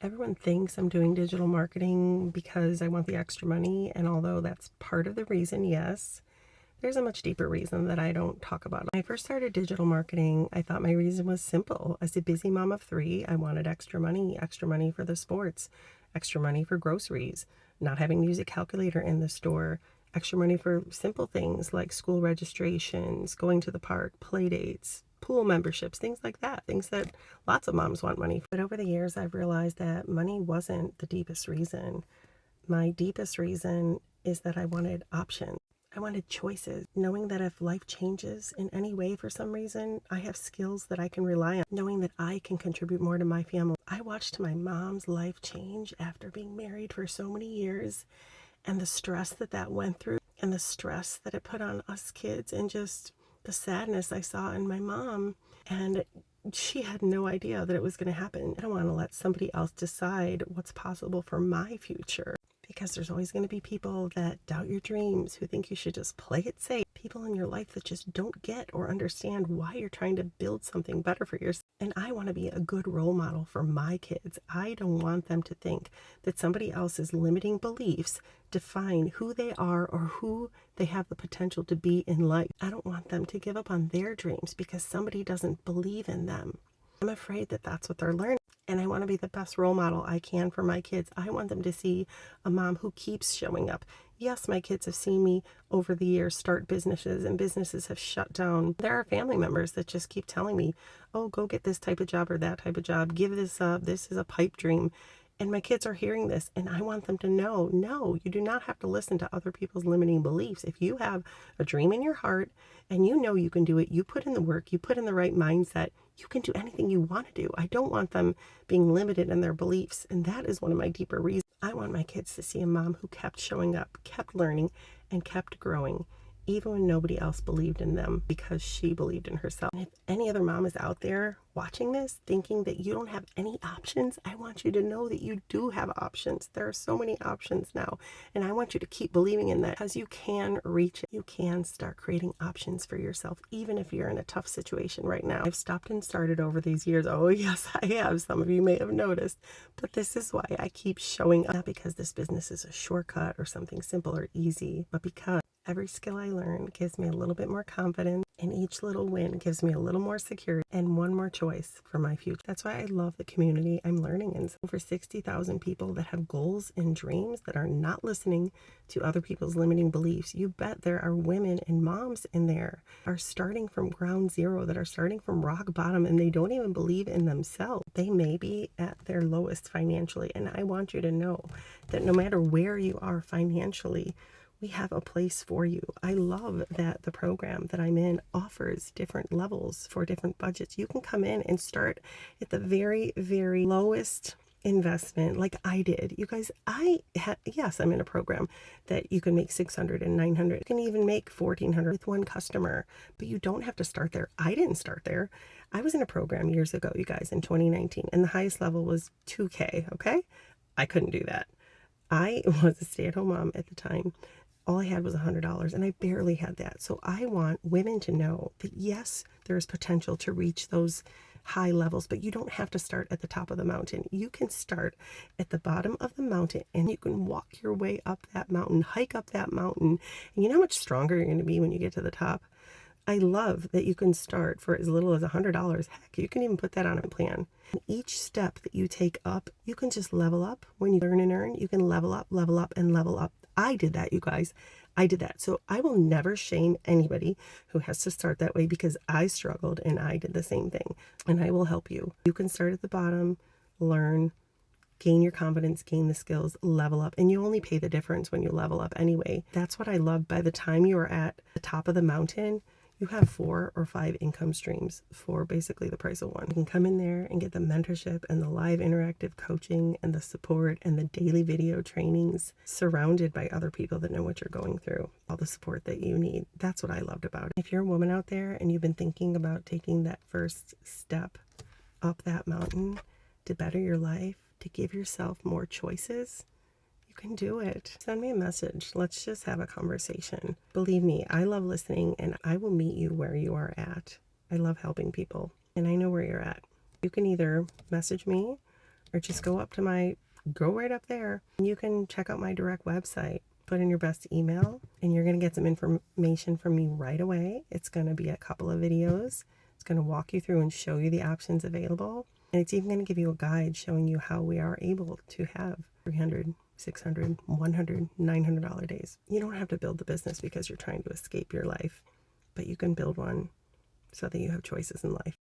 Everyone thinks I'm doing digital marketing because I want the extra money, and although that's part of the reason, yes, there's a much deeper reason that I don't talk about. When I first started digital marketing, I thought my reason was simple. As a busy mom of three, I wanted extra money for the sports, extra money for groceries, not having to use a calculator in the store, extra money for simple things like school registrations, going to the park, play dates, pool memberships, things like that, things that lots of moms want money for. But over the years, I've realized that money wasn't the deepest reason. My deepest reason is that I wanted options. I wanted choices, knowing that if life changes in any way for some reason, I have skills that I can rely on, knowing that I can contribute more to my family. I watched my mom's life change after being married for so many years, and the stress that that went through, and the stress that it put on us kids, and just the sadness I saw in my mom. And she had no idea that it was going to happen. I don't want to let somebody else decide what's possible for my future, because there's always going to be people that doubt your dreams, who think you should just play it safe. People in your life that just don't get or understand why you're trying to build something better for yourself. And I want to be a good role model for my kids. I don't want them to think that somebody else's limiting beliefs define who they are or who they have the potential to be in life. I don't want them to give up on their dreams because somebody doesn't believe in them. I'm afraid that that's what they're learning. And I want to be the best role model I can for my kids. I want them to see a mom who keeps showing up. Yes, my kids have seen me over the years start businesses, and businesses have shut down. There are family members that just keep telling me, oh, go get this type of job or that type of job. Give this up. This is a pipe dream. And my kids are hearing this, and I want them to know, no, you do not have to listen to other people's limiting beliefs. If you have a dream in your heart and you know you can do it, you put in the work, you put in the right mindset, you can do anything you want to do. I don't want them being limited in their beliefs, and that is one of my deeper reasons. I want my kids to see a mom who kept showing up, kept learning, and kept growing, even when nobody else believed in them, because she believed in herself. And if any other mom is out there watching this thinking that you don't have any options, I want you to know that you do have options. There are so many options now, and I want you to keep believing in that, because you can reach it. You can start creating options for yourself, even if you're in a tough situation right now. I've stopped and started over these years. Oh yes, I have. Some of you may have noticed, but this is why I keep showing up. Not because this business is a shortcut or something simple or easy, but because every skill I learn gives me a little bit more confidence, and each little win gives me a little more security and one more choice for my future. That's why I love the community I'm learning in. Over 60,000 people that have goals and dreams that are not listening to other people's limiting beliefs. You bet there are women and moms in there are starting from ground zero, that are starting from rock bottom, and they don't even believe in themselves. They may be at their lowest financially, and I want you to know that no matter where you are financially, we have a place for you. I love that the program that I'm in offers different levels for different budgets. You can come in and start at the very, very lowest investment like I did. You guys, yes, I'm in a program that you can make 600 and 900. You can even make 1,400 with one customer, but you don't have to start there. I didn't start there. I was in a program years ago, you guys, in 2019, and the highest level was 2K, okay? I couldn't do that. I was a stay-at-home mom at the time. All I had was $100, and I barely had that. So I want women to know that yes, there is potential to reach those high levels, but you don't have to start at the top of the mountain. You can start at the bottom of the mountain, and you can walk your way up that mountain, hike up that mountain. And you know how much stronger you're going to be when you get to the top? I love that you can start for as little as $100. Heck, you can even put that on a plan. And each step that you take up, you can just level up. When you learn and earn, you can level up, and level up. I did that, you guys. I did that. So I will never shame anybody who has to start that way, because I struggled and I did the same thing. And I will help you. You can start at the bottom, learn, gain your confidence, gain the skills, level up, and you only pay the difference when you level up anyway. That's what I love. By the time you are at the top of the mountain, you have 4 or 5 income streams for basically the price of one. You can come in there and get the mentorship and the live interactive coaching and the support and the daily video trainings, surrounded by other people that know what you're going through, all the support that you need. That's what I loved about it. If you're a woman out there and you've been thinking about taking that first step up that mountain to better your life, to give yourself more choices, you can do it. Send me a message. Let's just have a conversation. Believe me, I love listening, and I will meet you where you are at. I love helping people, and I know where you're at. You can either message me or just go right up there. You can check out my direct website. Put in your best email and you're going to get some information from me right away. It's going to be a couple of videos. It's going to walk you through and show you the options available. And it's even going to give you a guide showing you how we are able to have $300, $600, $100, $900 days. You don't have to build the business because you're trying to escape your life, but you can build one so that you have choices in life.